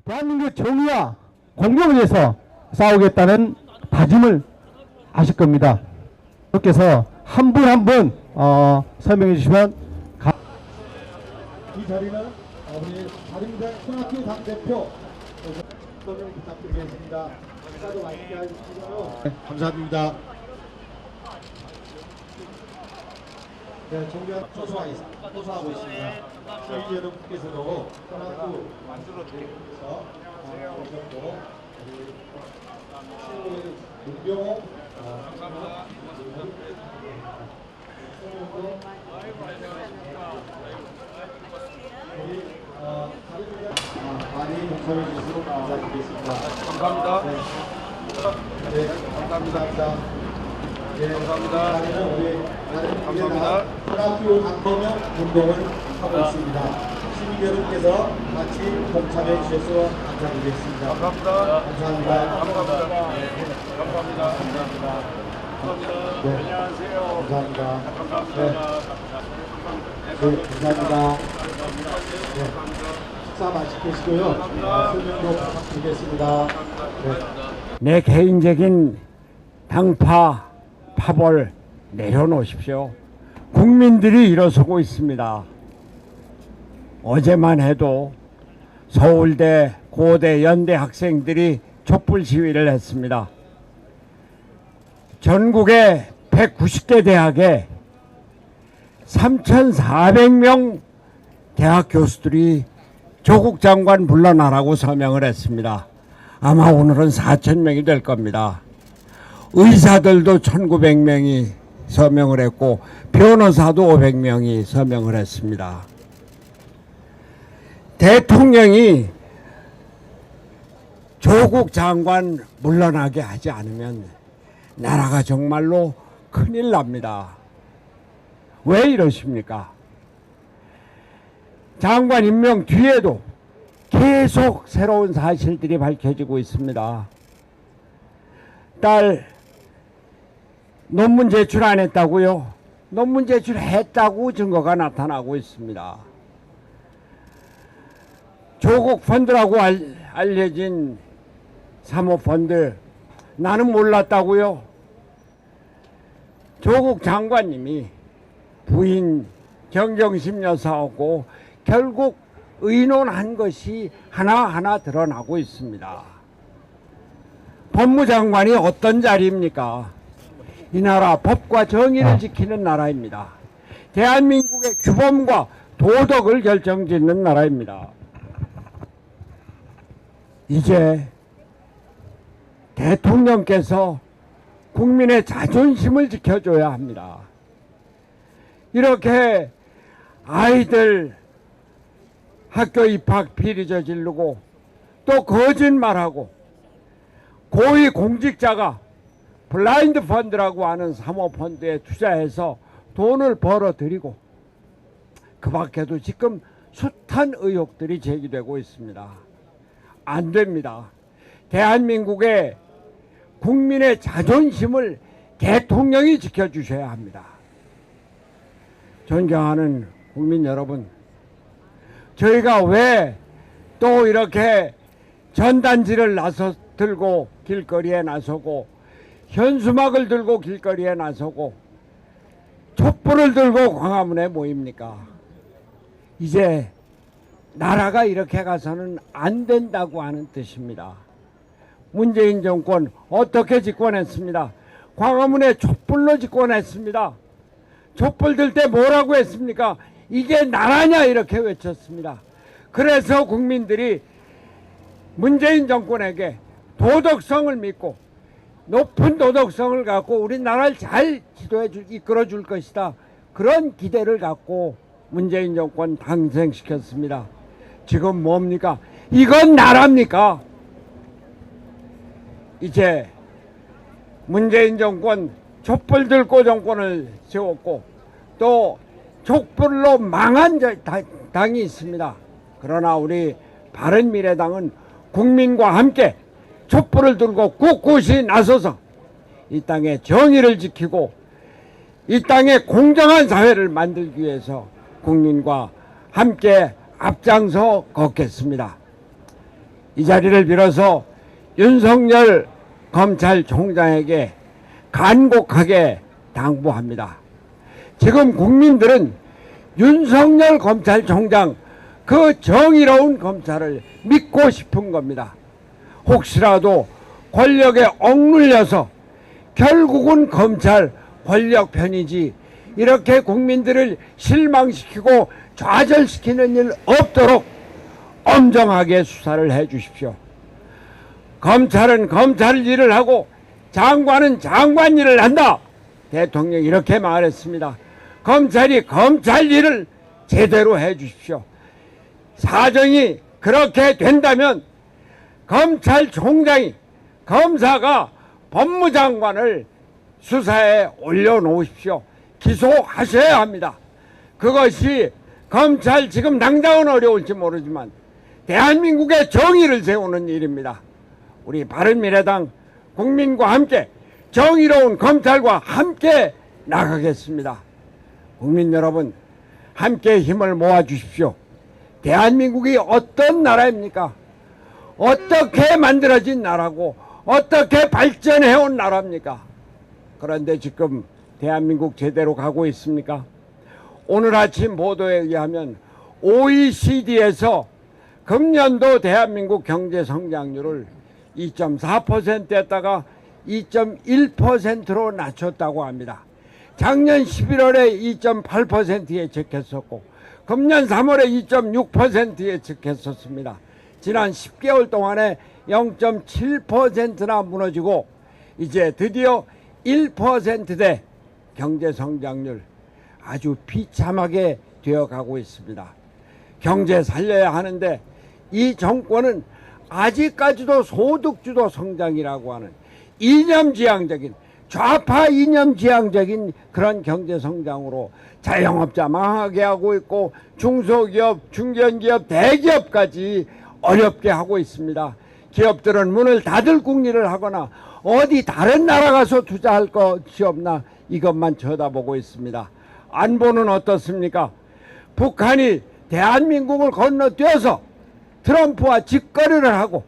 대한민국 정의와 공정을 위해서 싸우겠다는 다짐을 하실 겁니다. 그렇게서 한 분 한 분 설명해 주시면 이 자리는 우리 다림대 손학규 당대표 설명 부탁드리겠습니다. 식사도 맛있게 하시고요. 네, 감사합니다. 네, 존경 호소하고 있습니다. 저희 여러분께서도 손학규 만들어드리면서 오셨고 우리 문병호 많이 동참해 주셔서 감사드리겠습니다. 감사합니다. 네, 감사합니다. 네, 감사합니다. 감사합니다. 손학규 당대표 운동을 하고 있습니다. 시민 여러분께서 같이 동참해 주셔서 감사드리겠습니다. 감사합니다. 감사합니다. 감사합니다. 감사합니다. 네, 안녕하세요. 감사합니다. 감사합니다. 네, 감사합니다. 네, 식사 맛있게 하시고요. 설명도 부탁드리겠습니다. 네. 내 개인적인 당파, 파벌 내려놓으십시오. 국민들이 일어서고 있습니다. 어제만 해도 서울대, 고대, 연대 학생들이 촛불 시위를 했습니다. 전국의 190개 대학에 3,400명 대학 교수들이 조국 장관 물러나라고 서명을 했습니다. 아마 오늘은 4,000명이 될 겁니다. 의사들도 1,900명이 서명을 했고 변호사도 500명이 서명을 했습니다. 대통령이 조국 장관 물러나게 하지 않으면 나라가 정말로 큰일 납니다. 왜 이러십니까? 장관 임명 뒤에도 계속 새로운 사실들이 밝혀지고 있습니다. 딸 논문 제출 안 했다고요? 논문 제출했다고 증거가 나타나고 있습니다. 조국 펀드라고 알려진 사모펀드 나는 몰랐다고요? 조국 장관님이 부인 정경심 여사하고 결국 의논한 것이 하나하나 드러나고 있습니다. 법무장관이 어떤 자리입니까? 이 나라 법과 정의를 지키는 나라입니다. 대한민국의 규범과 도덕을 결정짓는 나라입니다. 이제 대통령께서 국민의 자존심을 지켜줘야 합니다. 이렇게 아이들 학교 입학 비리 저지르고 또 거짓말하고 고위 공직자가 블라인드 펀드라고 하는 사모펀드에 투자해서 돈을 벌어들이고 그 밖에도 지금 숱한 의혹들이 제기되고 있습니다. 안 됩니다. 대한민국의 국민의 자존심을 대통령이 지켜주셔야 합니다. 존경하는 국민 여러분, 저희가 왜 또 이렇게 전단지를 들고 길거리에 나서고 현수막을 들고 길거리에 나서고 촛불을 들고 광화문에 모입니까? 이제 나라가 이렇게 가서는 안 된다고 하는 뜻입니다. 문재인 정권 어떻게 집권했습니다? 광화문에 촛불로 집권했습니다. 촛불 들 때 뭐라고 했습니까? 이게 나라냐 이렇게 외쳤습니다. 그래서 국민들이 문재인 정권에게 도덕성을 믿고 높은 도덕성을 갖고 우리나라를 잘 이끌어 줄 것이다. 그런 기대를 갖고 문재인 정권 당선시켰습니다. 지금 뭡니까? 이건 나라입니까? 이제 문재인 정권 촛불 들고 정권을 세웠고 또 촛불로 망한 당이 있습니다. 그러나 우리 바른미래당은 국민과 함께 촛불을 들고 꿋꿋이 나서서 이 땅의 정의를 지키고 이 땅의 공정한 사회를 만들기 위해서 국민과 함께 앞장서 걷겠습니다. 이 자리를 빌어서 윤석열 검찰총장에게 간곡하게 당부합니다. 지금 국민들은 윤석열 검찰총장 그 정의로운 검찰을 믿고 싶은 겁니다. 혹시라도 권력에 억눌려서 결국은 검찰 권력 편이지 이렇게 국민들을 실망시키고 좌절시키는 일 없도록 엄정하게 수사를 해 주십시오. 검찰은 검찰 일을 하고 장관은 장관 일을 한다. 대통령이 이렇게 말했습니다. 검찰이 검찰 일을 제대로 해 주십시오. 사정이 그렇게 된다면 검찰총장이 검사가 법무장관을 수사에 올려놓으십시오. 기소하셔야 합니다. 그것이 검찰 지금 당장은 어려울지 모르지만 대한민국의 정의를 세우는 일입니다. 우리 바른미래당 국민과 함께 정의로운 검찰과 함께 나가겠습니다. 국민 여러분, 함께 힘을 모아 주십시오. 대한민국이 어떤 나라입니까? 어떻게 만들어진 나라고 어떻게 발전해온 나라입니까? 그런데 지금 대한민국 제대로 가고 있습니까? 오늘 아침 보도에 의하면 OECD에서 금년도 대한민국 경제 성장률을 2.4%였다가 2.1%로 낮췄다고 합니다. 작년 11월에 2.8%에 적혔었고 금년 3월에 2.6%에 적혔었습니다. 지난 10개월 동안에 0.7%나 무너지고 이제 드디어 1%대 경제 성장률 아주 비참하게 되어가고 있습니다. 경제 살려야 하는데 이 정권은 아직까지도 소득주도 성장이라고 하는 이념지향적인 좌파 이념지향적인 그런 경제 성장으로 자영업자 망하게 하고 있고 중소기업, 중견기업, 대기업까지 어렵게 하고 있습니다. 기업들은 문을 닫을 궁리를 하거나 어디 다른 나라 가서 투자할 것이 없나 이것만 쳐다보고 있습니다. 안보는 어떻습니까? 북한이 대한민국을 건너뛰어서 트럼프와 직거래를 하고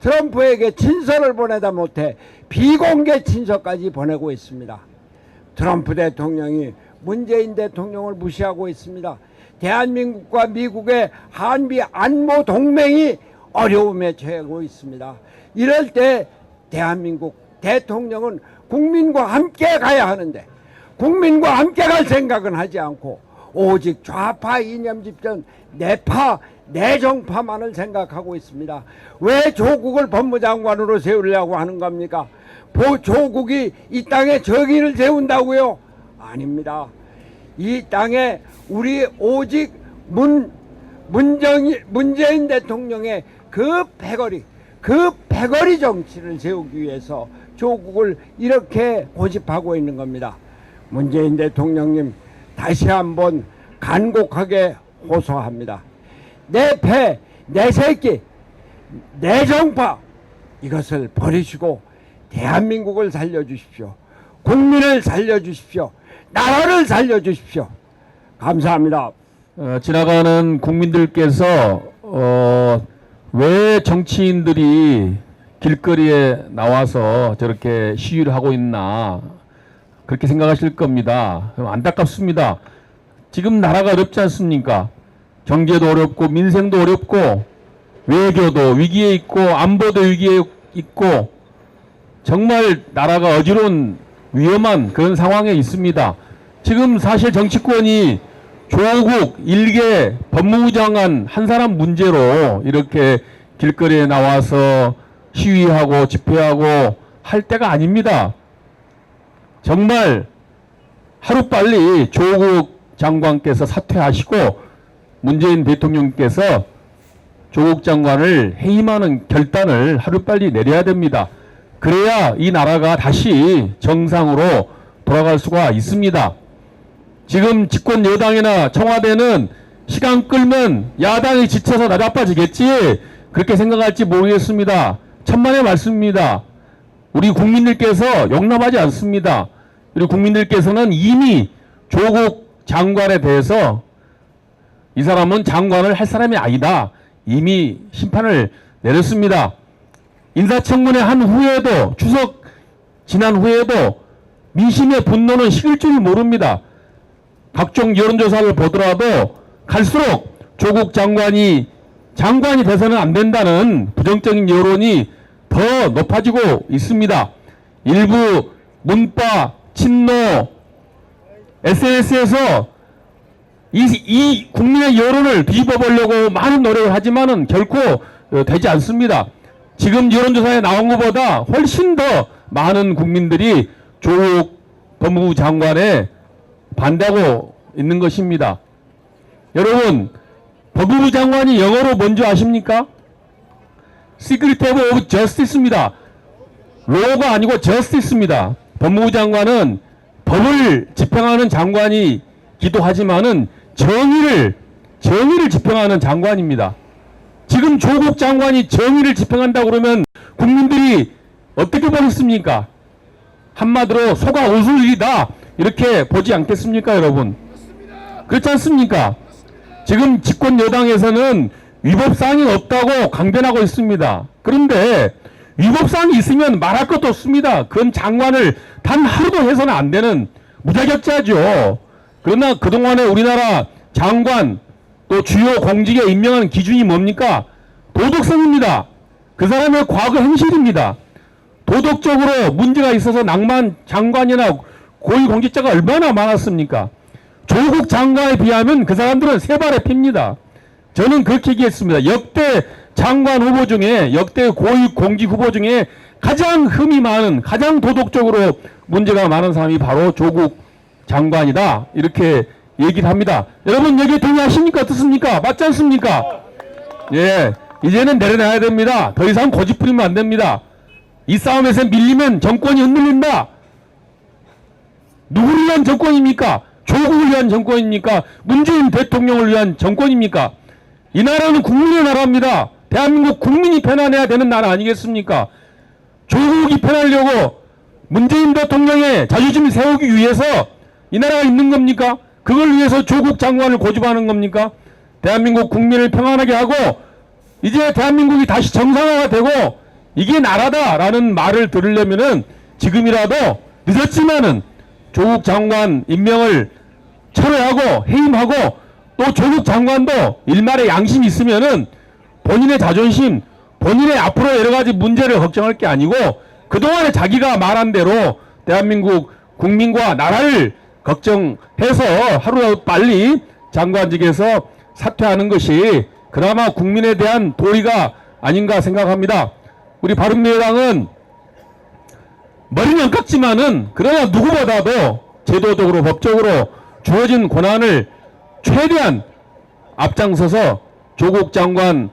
트럼프에게 친서를 보내다 못해 비공개 친서까지 보내고 있습니다. 트럼프 대통령이 문재인 대통령을 무시하고 있습니다. 대한민국과 미국의 한미 안보 동맹이 어려움에 처하고 있습니다. 이럴 때 대한민국 대통령은 국민과 함께 가야 하는데 국민과 함께 갈 생각은 하지 않고 오직 좌파 이념 집전 내파 내정파만을 생각하고 있습니다. 왜 조국을 법무장관으로 세우려고 하는 겁니까? 조국이 이 땅에 정의를 세운다고요? 아닙니다. 이 땅에 우리 오직 문재인 대통령의 그 패거리 정치를 세우기 위해서 조국을 이렇게 고집하고 있는 겁니다. 문재인 대통령님 다시 한번 간곡하게 호소합니다. 내 패, 내 새끼, 내 정파 이것을 버리시고 대한민국을 살려주십시오. 국민을 살려주십시오. 나라를 살려주십시오. 감사합니다. 지나가는 국민들께서 왜 정치인들이 길거리에 나와서 저렇게 시위를 하고 있나 그렇게 생각하실 겁니다. 안타깝습니다. 지금 나라가 어렵지 않습니까? 경제도 어렵고 민생도 어렵고 외교도 위기에 있고 안보도 위기에 있고 정말 나라가 어지러운 위험한 그런 상황에 있습니다. 지금 사실 정치권이 조국 일개 법무부 장관 한 사람 문제로 이렇게 길거리에 나와서 시위하고 집회하고 할 때가 아닙니다. 정말 하루빨리 조국 장관께서 사퇴하시고 문재인 대통령께서 조국 장관을 해임하는 결단을 하루빨리 내려야 됩니다. 그래야 이 나라가 다시 정상으로 돌아갈 수가 있습니다. 지금 집권 여당이나 청와대는 시간 끌면 야당이 지쳐서 나자빠지겠지 그렇게 생각할지 모르겠습니다. 천만의 말씀입니다. 우리 국민들께서 용납하지 않습니다. 우리 국민들께서는 이미 조국 장관에 대해서 이 사람은 장관을 할 사람이 아니다. 이미 심판을 내렸습니다. 인사청문회 한 후에도 추석 지난 후에도 민심의 분노는 식을 줄 모릅니다. 각종 여론조사를 보더라도 갈수록 조국 장관이 돼서는 안 된다는 부정적인 여론이 더 높아지고 있습니다. 일부 문파, 친노, SNS에서 이 국민의 여론을 뒤집어 보려고 많은 노력을 하지만은 결코 되지 않습니다. 지금 여론조사에 나온 것보다 훨씬 더 많은 국민들이 조국 법무부 장관에 반대하고 있는 것입니다. 여러분, 법무부 장관이 영어로 뭔지 아십니까? Secretary of Justice입니다. 로가 아니고 Justice입니다. 법무부 장관은 법을 집행하는 장관이기도 하지만은 정의를 집행하는 장관입니다. 지금 조국 장관이 정의를 집행한다고 그러면 국민들이 어떻게 보겠습니까? 한마디로 소가 웃을 일이다 이렇게 보지 않겠습니까, 여러분? 그렇지 않습니까? 지금 집권 여당에서는 위법사항이 없다고 강변하고 있습니다. 그런데 위법사항이 있으면 말할 것도 없습니다. 그건 장관을 단 하루도 해서는 안 되는 무자격자죠. 그러나 그동안에 우리나라 장관 또 주요 공직에 임명하는 기준이 뭡니까? 도덕성입니다. 그 사람의 과거 행실입니다. 도덕적으로 문제가 있어서 낭만 장관이나 고위공직자가 얼마나 많았습니까? 조국 장관에 비하면 그 사람들은 세 발의 피입니다. 저는 그렇게 얘기했습니다. 역대 장관 후보 중에, 역대 고위공직 후보 중에 가장 흠이 많은, 가장 도덕적으로 문제가 많은 사람이 바로 조국 장관이다. 이렇게 얘기를 합니다. 여러분 여기 동의하십니까? 어떻습니까? 맞지 않습니까? 예, 이제는 내려놔야 됩니다. 더 이상 고집 부리면 안 됩니다. 이 싸움에서 밀리면 정권이 흔들린다. 누구를 위한 정권입니까? 조국을 위한 정권입니까? 문재인 대통령을 위한 정권입니까? 이 나라는 국민의 나라입니다. 대한민국 국민이 편안해야 되는 나라 아니겠습니까? 조국이 편하려고 문재인 대통령의 자존심을 세우기 위해서 이 나라가 있는 겁니까? 그걸 위해서 조국 장관을 고집하는 겁니까? 대한민국 국민을 평안하게 하고 이제 대한민국이 다시 정상화가 되고 이게 나라다라는 말을 들으려면은 지금이라도 늦었지만은 조국 장관 임명을 철회하고 해임하고 또 조국 장관도 일말의 양심이 있으면은 본인의 자존심, 본인의 앞으로 여러 가지 문제를 걱정할 게 아니고 그동안에 자기가 말한 대로 대한민국 국민과 나라를 걱정해서 하루라도 빨리 장관직에서 사퇴하는 것이 그나마 국민에 대한 도리가 아닌가 생각합니다. 우리 바른미래당은 머리는 안 깎지만은 그러나 누구보다도 제도적으로 법적으로 주어진 권한을 최대한 앞장서서 조국 장관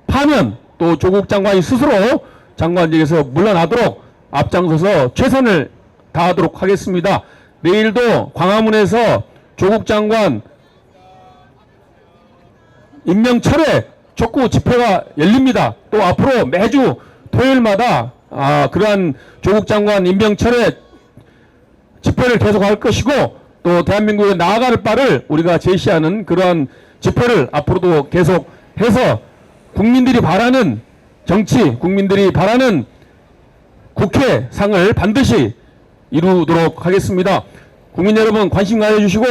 파면 또 조국 장관이 스스로 장관직에서 물러나도록 앞장서서 최선을 다하도록 하겠습니다. 내일도 광화문에서 조국 장관 임명 철회 촉구 집회가 열립니다. 또 앞으로 매주 토요일마다 그러한 조국 장관 임명 철회 집회를 계속할 것이고 또 대한민국에 나아갈 바를 우리가 제시하는 그러한 집회를 앞으로도 계속해서 국민들이 바라는 정치, 국민들이 바라는 국회상을 반드시 이루도록 하겠습니다. 국민 여러분 관심 가져주시고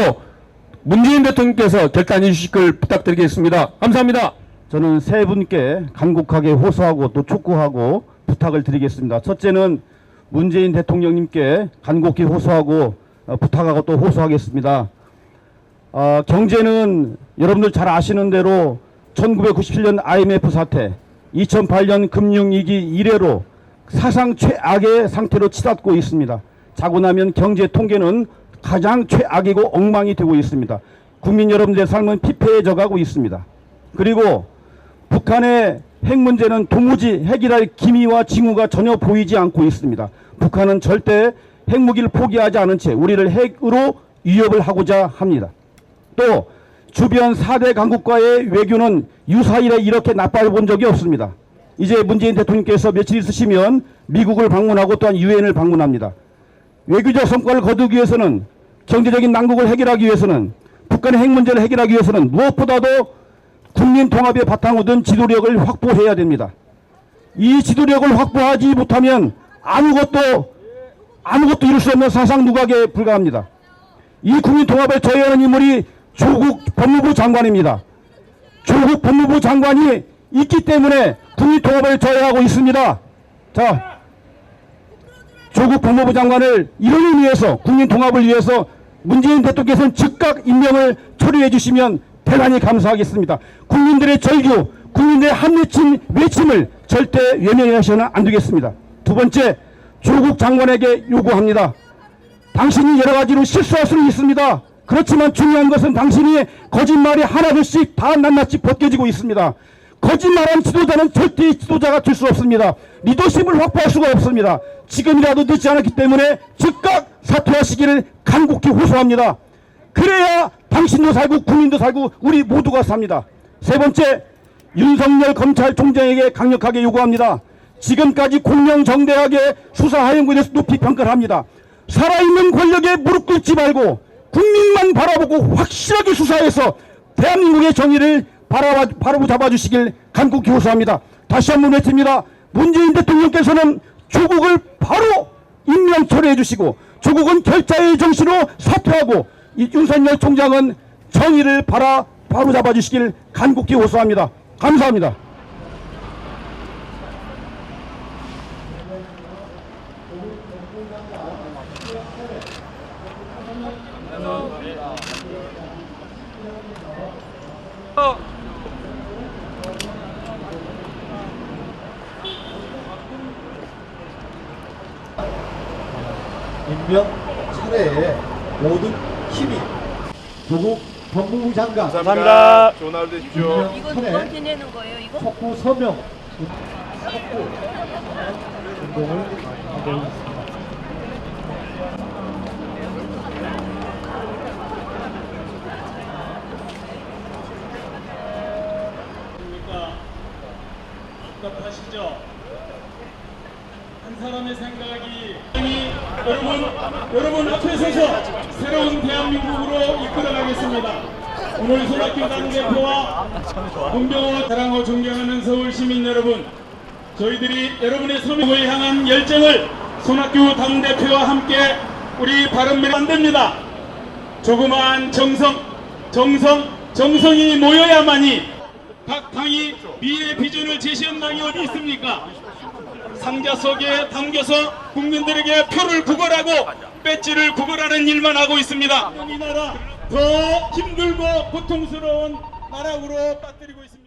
문재인 대통령께서 결단해 주실 걸 부탁드리겠습니다. 감사합니다. 저는 세 분께 간곡하게 호소하고 또 촉구하고 부탁을 드리겠습니다. 첫째는 문재인 대통령님께 간곡히 호소하고 부탁하고 또 호소하겠습니다. 경제는 여러분들 잘 아시는 대로 1997년 IMF 사태, 2008년 금융위기 이래로 사상 최악의 상태로 치닫고 있습니다. 자고 나면 경제 통계는 가장 최악이고 엉망이 되고 있습니다. 국민 여러분들의 삶은 피폐해져 가고 있습니다. 그리고 북한의 핵 문제는 도무지 해결할 기미와 징후가 전혀 보이지 않고 있습니다. 북한은 절대 핵무기를 포기하지 않은 채 우리를 핵으로 위협을 하고자 합니다. 또 주변 4대 강국과의 외교는 유사일에 이렇게 나빠본 적이 없습니다. 이제 문재인 대통령께서 며칠 있으시면 미국을 방문하고 또한 유엔을 방문합니다. 외교적 성과를 거두기 위해서는 경제적인 난국을 해결하기 위해서는 북한의 핵 문제를 해결하기 위해서는 무엇보다도 국민 통합의 바탕을 둔 지도력을 확보해야 됩니다. 이 지도력을 확보하지 못하면 아무것도 이룰 수 없는 사상 누각에 불과합니다. 이 국민 통합을 저해하는 인물이 조국 법무부 장관입니다. 조국 법무부 장관이 있기 때문에 국민 통합을 저해하고 있습니다. 자, 조국 법무부 장관을 이런 의미에서 국민 통합을 위해서 문재인 대통령께서는 즉각 임명을 처리해 주시면 대단히 감사하겠습니다. 국민들의 절규, 국민들의 한미친 외침을 절대 외면하셔서는 안 되겠습니다. 두 번째, 조국 장관에게 요구합니다. 당신이 여러 가지로 실수할 수는 있습니다. 그렇지만 중요한 것은 당신이 거짓말이 하나둘씩 다 낱낱이 벗겨지고 있습니다. 거짓말한 지도자는 절대 지도자가 될 수 없습니다. 리더십을 확보할 수가 없습니다. 지금이라도 늦지 않았기 때문에 즉각 사퇴하시기를 간곡히 호소합니다. 그래야 당신도 살고 국민도 살고 우리 모두가 삽니다. 세 번째, 윤석열 검찰총장에게 강력하게 요구합니다. 지금까지 공명정대하게 수사하연구에 대해서 높이 평가를 합니다. 살아있는 권력에 무릎 꿇지 말고 국민만 바라보고 확실하게 수사해서 대한민국의 정의를 바로 잡아주시길 간곡히 호소합니다. 다시 한번 외칩니다. 문재인 대통령께서는 조국을 바로 임명 처리해 주시고 조국은 결자의 정신으로 사퇴하고 이 윤석열 총장은 정의를 바로 잡아주시길 간곡히 호소합니다. 감사합니다. 임명 차례에 모든 힘이 조국 법무부 장관 감사합니다. 좋은 하루 되십시오. 임명 이거 누가 차례 지내는 거예요, 이거? 촉구 서명 촉구 운동을 하고 있습니다. 답답하시죠? 한 사람의 생각이 여러분 앞에 서서 새로운 대한민국으로 이끌어가겠습니다. 오늘 손학규 당대표와 공병호 사랑하고 존경하는 서울 시민 여러분, 저희들이 여러분의 서민을 향한 열정을 손학규 당대표와 함께 우리 바른미래 만듭니다. 조그마한 정성이 모여야만이 각 당이 미래 비전을 제시한 당이 어디 있습니까? 상자 속에 담겨서 국민들에게 표를 구걸하고 배지를 구걸하는 일만 하고 있습니다. 이 나라 더 힘들고 고통스러운 나락으로 빠뜨리고 있습니다.